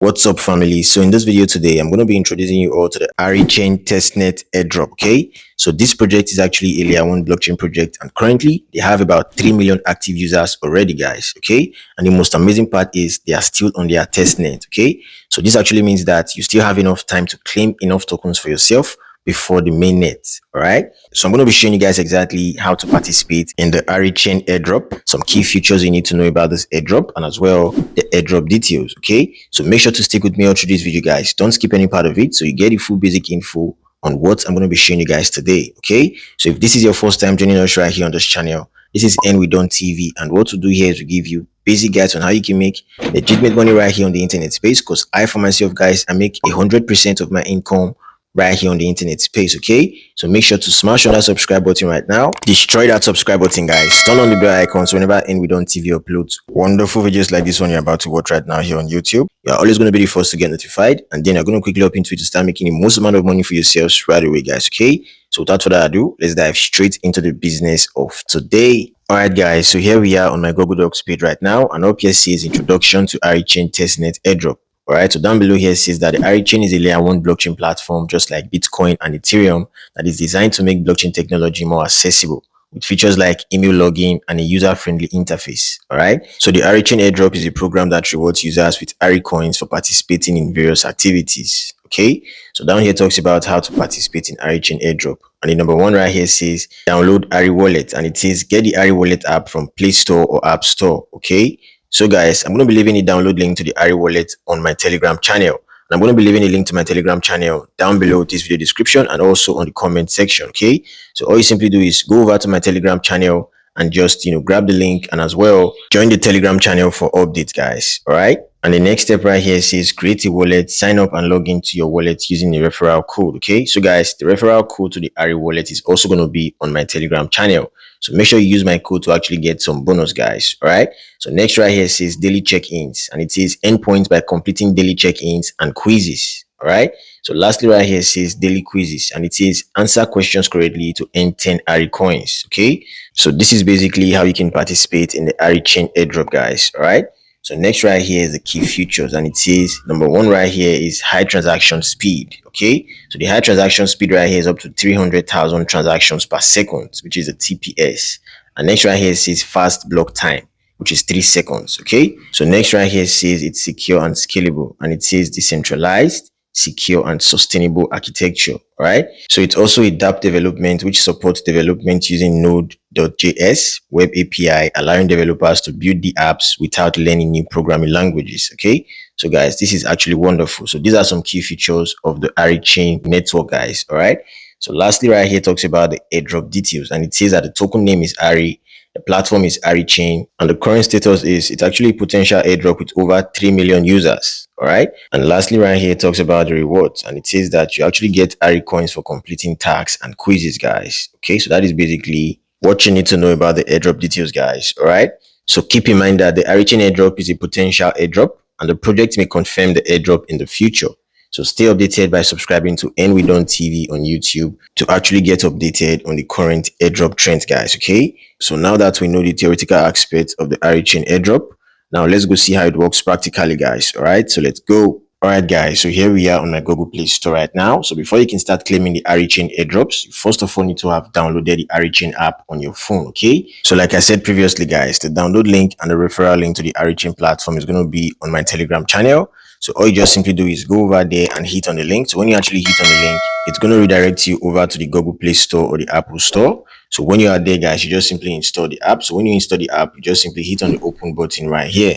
What's up, family? So in this video today, I'm going to be introducing you all to the Arichain Testnet Airdrop. Okay, so this project is actually a layer 1 blockchain project, and currently they have about 3 million active users already, guys. Okay, and the most amazing part is they are still on their testnet. Okay, so this actually means that you still have enough time to claim enough tokens for yourself before the mainnet. All right, so I'm going to be showing you guys exactly how to participate in the Arichain airdrop, some key features you need to know about this airdrop, and as well the airdrop details. Okay, so make sure to stick with me all through this video, guys. Don't skip any part of it so you get the full basic info on what I'm going to be showing you guys today. Okay, so if this is your first time joining us right here on this channel, this is TV, and what to do here is to give you basic guides on how you can make legitimate money right here on the internet space. Because I, for myself, guys, I make 100% of my income right here on the internet space. Okay, so make sure to smash on that subscribe button right now. Destroy that subscribe button, guys. Turn on the bell icon so whenever TV uploads wonderful videos like this one you're about to watch right now here on YouTube, you're always going to be the first to get notified, and then you're going to quickly hop into it to start making the most amount of money for yourselves right away, guys. Okay, so without further ado, let's dive straight into the business of today. Alright, guys, so here we are on my Google Docs page right now, and up here says Introduction to Arichain Testnet Airdrop. Alright, so down below here says that the Arichain is a layer 1 blockchain platform just like Bitcoin and Ethereum that is designed to make blockchain technology more accessible with features like email login and a user-friendly interface. Alright, so the Arichain airdrop is a program that rewards users with Aricoins for participating in various activities. Okay, so down here talks about how to participate in Arichain airdrop, and the number one right here says download Ari Wallet, and it says get the Ari Wallet app from Play Store or App Store. Okay, so guys, I'm going to be leaving a download link to the Ari Wallet on my Telegram channel. And I'm going to be leaving a link to my Telegram channel down below this video description and also on the comment section. Okay, so all you simply do is go over to my Telegram channel and just grab the link, and as well join the Telegram channel for updates, guys. All right, and the next step right here says create a wallet, sign up and log into your wallet using the referral code. Okay, so guys, the referral code to the Ari Wallet is also going to be on my Telegram channel, so make sure you use my code to actually get some bonus, guys. All right, so next right here says daily check-ins, and it says endpoints by completing daily check-ins and quizzes. All right, so lastly right here says daily quizzes, and it says answer questions correctly to earn 10 Ari coins. Okay, so this is basically how you can participate in the Arichain airdrop, guys. All right, so next right here is the key features, and it says number one right here is high transaction speed. Okay, so the high transaction speed right here is up to 300,000 transactions per second, which is a TPS. And next right here says fast block time, which is 3 seconds. Okay, so next right here says it's secure and scalable, and it says decentralized, secure and sustainable architecture. All right, so it's also a dApp development which supports development using Node.js web API, allowing developers to build the apps without learning new programming languages. Okay, so guys, this is actually wonderful. So these are some key features of the Arichain network, guys. All right, so lastly right here talks about the airdrop details, and it says that the token name is Ari, the platform is Arichain, and the current status is it's actually a potential airdrop with over 3 million users. All right, and lastly right here talks about the rewards, and it says that you actually get Ari coins for completing tasks and quizzes, guys. Okay, so that is basically what you need to know about the airdrop details, guys. All right, so keep in mind that the Arichain airdrop is a potential airdrop, and the project may confirm the airdrop in the future. So stay updated by subscribing to TV on YouTube to actually get updated on the current airdrop trends, guys. Okay, so now that we know the theoretical aspects of the Arichain airdrop, now let's go see how it works practically, guys. All right, so let's go. All right, guys, so here we are on my Google Play Store right now. So before you can start claiming the Arichain airdrops, you first of all need to have downloaded the Arichain app on your phone. Okay, so like I said previously, guys, the download link and the referral link to the Arichain platform is going to be on my Telegram channel. So all you just simply do is go over there and hit on the link. So when you actually hit on the link, it's going to redirect you over to the Google Play Store or the Apple Store. So when you are there, guys, you just simply install the app. So when you install the app, you just simply hit on the open button right here.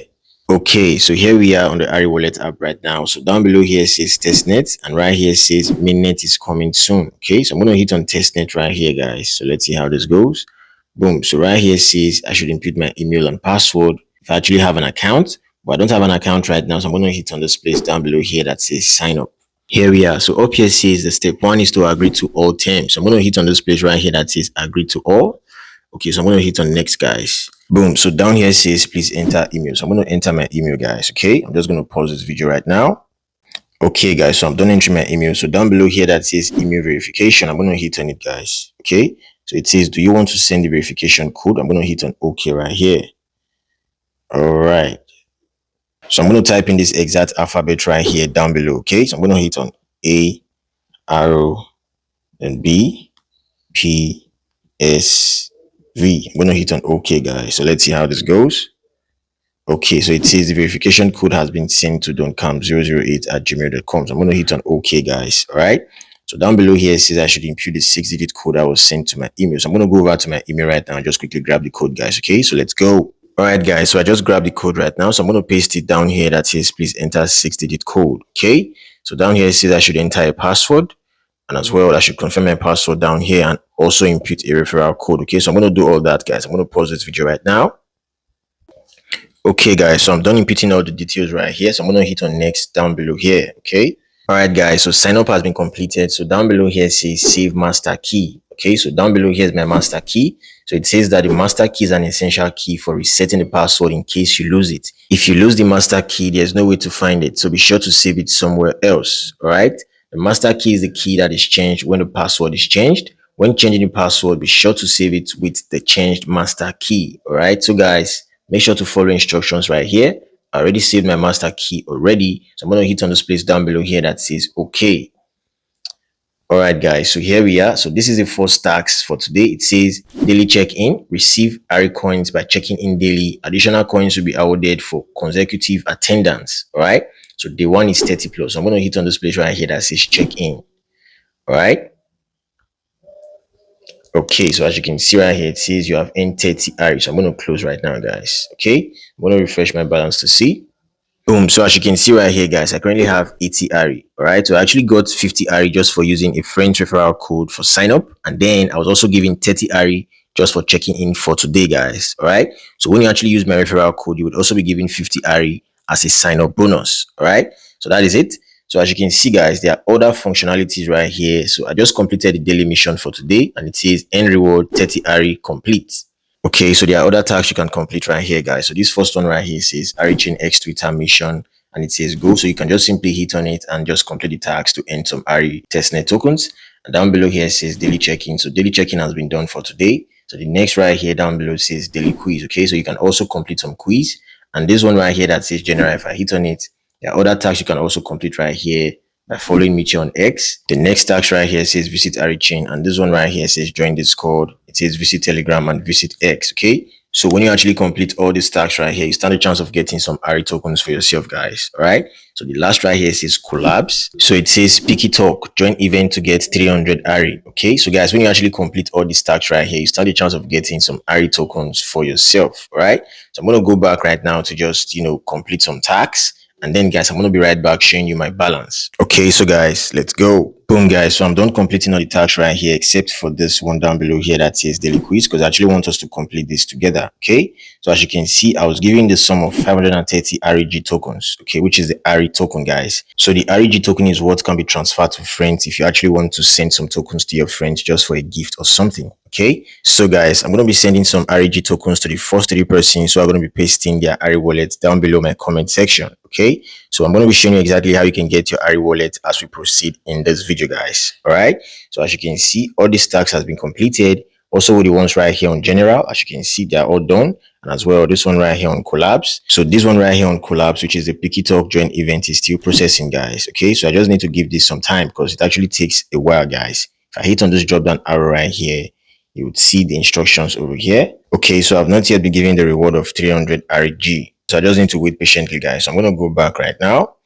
Okay, so here we are on the Ari Wallet app right now. So down below here says testnet, and right here says mainnet is coming soon. Okay, so I'm going to hit on testnet right here, guys. So let's see how this goes. Boom. So right here says I should input my email and password if I actually have an account. But I don't have an account right now, so I'm going to hit on this place down below here that says sign up. Here we are. So up here says the step one is to agree to all terms. So I'm going to hit on this place right here that says agree to all. Okay, so I'm going to hit on next, guys. Boom. So down here says please enter email. So I'm going to enter my email, guys. Okay, I'm just going to pause this video right now. Okay, guys, so I'm done entering my email. So down below here that says email verification, I'm going to hit on it, guys. Okay, so it says do you want to send the verification code? I'm going to hit on OK right here. All right. So I'm going to type in this exact alphabet right here down below. Okay, so I'm going to hit on A, arrow, then B, P, S, V. I'm going to hit on OK, guys. So let's see how this goes. Okay, so it says the verification code has been sent to doncam008@gmail.com. So I'm going to hit on OK, guys. All right. So down below here it says I should input the 6-digit code that was sent to my email. So I'm going to go over to my email right now and just quickly grab the code, guys. Okay, so let's go. All right, guys. So I just grabbed the code right now. So I'm going to paste it down here that says please enter 6-digit code. Okay. So down here it says I should enter a password. And as well, I should confirm my password down here and also input a referral code. Okay, so I'm going to do all that, guys. I'm going to pause this video right now. Okay, guys, so I'm done inputting all the details right here. So I'm going to hit on next down below here. Okay. All right, guys. So sign up has been completed. So down below here says save master key. Okay. So down below here is my master key. So it says that the master key is an essential key for resetting the password in case you lose it. If you lose the master key, there's no way to find it. So be sure to save it somewhere else. All right. The master key is the key that is changed when the password is changed. When changing the password, be sure to save it with the changed master key. All right. So guys, make sure to follow instructions right here. I already saved my master key already. So I'm going to hit on this place down below here that says OK. All right, guys. So here we are. So this is the first task for today. It says daily check-in. Receive Arichain coins by checking in daily. Additional coins will be awarded for consecutive attendance. All right. So day one is 30 plus. So I'm going to hit on this place right here that says check-in. All right. Okay, so as you can see right here, it says you have earned 30 ARI. So I'm going to close right now, guys. Okay, I'm going to refresh my balance to see. Boom. So as you can see right here, guys, I currently have 80 ARI. All right, so I actually got 50 ARI just for using a friend's referral code for sign up, and then I was also given 30 ARI just for checking in for today, guys. All right, so when you actually use my referral code, you would also be given 50 ARI as a sign up bonus. All right, so that is it. So as you can see, guys, there are other functionalities right here. So I just completed the daily mission for today, and it says end reward 30 ARI complete. Okay, so there are other tasks you can complete right here, guys. So this first one right here says Arichain X Twitter mission, and it says go. So you can just simply hit on it and just complete the task to earn some Arichain Testnet tokens. And down below here says daily check-in. So daily check-in has been done for today. So the next right here down below says daily quiz. Okay, so you can also complete some quiz. And this one right here that says general, if I hit on it, there are other tasks you can also complete right here by following me on X. The next task right here says visit Arichain, and this one right here says join Discord. It says visit Telegram and visit X. Okay, so when you actually complete all these tasks right here, you stand a chance of getting some ARI tokens for yourself, guys. All right, so the last right here says collabs. So it says Picky Talk, join event to get 300 ARI. Okay, so guys, when you actually complete all these tasks right here, you stand a chance of getting some ARI tokens for yourself. All right, so I'm going to go back right now to just complete some tasks. And then guys, I'm going to be right back showing you my balance. Okay, so guys, let's go. Boom, guys. So I'm done completing all the tasks right here, except for this one down below here that says daily quiz, because I actually want us to complete this together. Okay, so as you can see, I was given the sum of 530 REG tokens, okay, which is the ARI token, guys. So the REG token is what can be transferred to friends if you actually want to send some tokens to your friends just for a gift or something. Okay, so guys, I'm going to be sending some REG tokens to the first 3 persons who are going to be pasting their ARI wallets down below my comment section. Okay, so I'm going to be showing you exactly how you can get your ARI wallet as we proceed in this video, guys. All right, so as you can see, all these tasks has been completed. Also, the ones right here on general, as you can see, they are all done. And as well, this one right here on collabs. So this one right here on collabs, which is the Picky Talk join event, is still processing, guys. Okay, so I just need to give this some time because it actually takes a while, guys. If I hit on this drop down arrow right here, you would see the instructions over here. Okay, so I've not yet been given the reward of 300 REG. So I just need to wait patiently, guys. So I'm going to go back right now.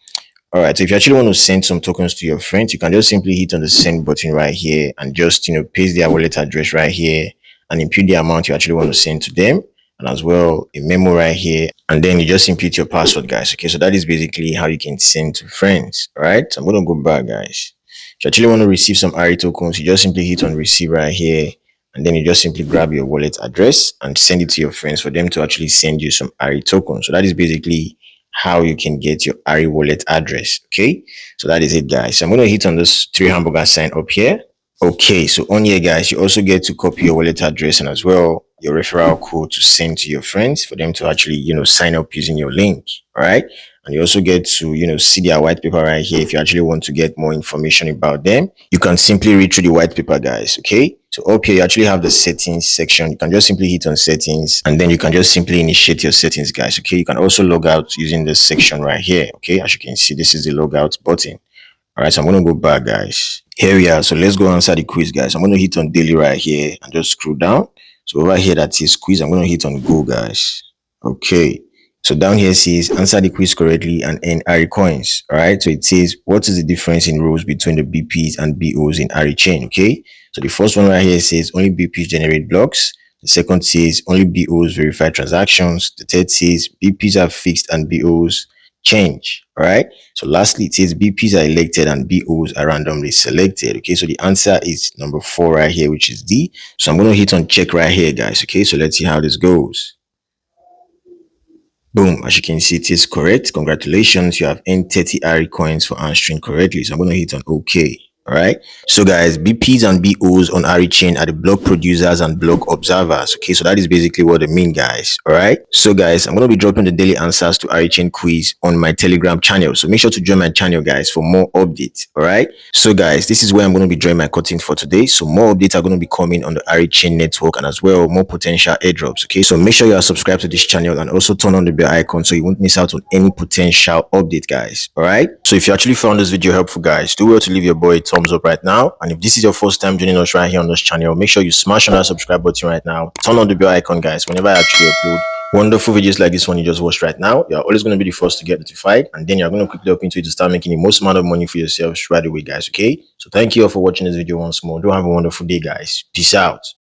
All right, so if you actually want to send some tokens to your friends, you can just simply hit on the send button right here and just, paste their wallet address right here and input the amount you actually want to send to them. And as well, a memo right here. And then you just input your password, guys. Okay, so that is basically how you can send to friends. All right, so I'm going to go back, guys. If you actually want to receive some ARI tokens, you just simply hit on receive right here. And then you just simply grab your wallet address and send it to your friends for them to actually send you some ARI tokens. So that is basically how you can get your ARI wallet address. Okay, so that is it, guys. So I'm going to hit on this 3 hamburger sign up here. Okay, so on here, guys, you also get to copy your wallet address and as well your referral code to send to your friends for them to actually sign up using your link. All right, and you also get to see their white paper right here. If you actually want to get more information about them, you can simply read through the white paper, guys. Okay, So up here, you actually have the settings section. You can just simply hit on settings and then you can just simply initiate your settings, guys. Okay, you can also log out using this section right here. Okay, as you can see, this is the logout button. All right, so I'm going to go back, guys. Here we are. So let's go answer the quiz, guys. I'm going to hit on daily right here and just scroll down. So over here that says quiz, I'm going to hit on go, guys. Okay. So down here says answer the quiz correctly and earn Ari coins. All right. So it says what is the difference in rows between the BPs and BOs in Arichain? Okay. So the first one right here says only BPs generate blocks. The second says only BOs verify transactions. The third says BPs are fixed and BOs change. All right. So lastly, it says BPs are elected and BOs are randomly selected. Okay. So the answer is number 4 right here, which is D. So I'm going to hit on check right here, guys. Okay. So let's see how this goes. Boom, as you can see, it is correct. Congratulations, you have earned 30 ARI coins for answering correctly. So I'm going to hit on OK. All right. So guys, BPs and BOs on Arichain are the block producers and block observers. Okay, so that is basically what they mean, guys. All right. So guys, I'm going to be dropping the daily answers to Arichain quiz on my Telegram channel. So make sure to join my channel, guys, for more updates. All right. So guys, this is where I'm going to be drawing my curtains for today. So more updates are going to be coming on the Arichain network and as well more potential airdrops. Okay, so make sure you are subscribed to this channel and also turn on the bell icon so you won't miss out on any potential update, guys. All right. So if you actually found this video helpful, guys, do well to leave your boy a thumbs up right now. And if this is your first time joining us right here on this channel, make sure you smash on that subscribe button right now. Turn on the bell icon, guys, whenever I actually upload wonderful videos like this one you just watched right now. You're always going to be the first to get notified, and then you're going to quickly up into it to start making the most amount of money for yourselves right away, guys. Okay, so thank you all for watching this video once more. Do have a wonderful day, guys. Peace out.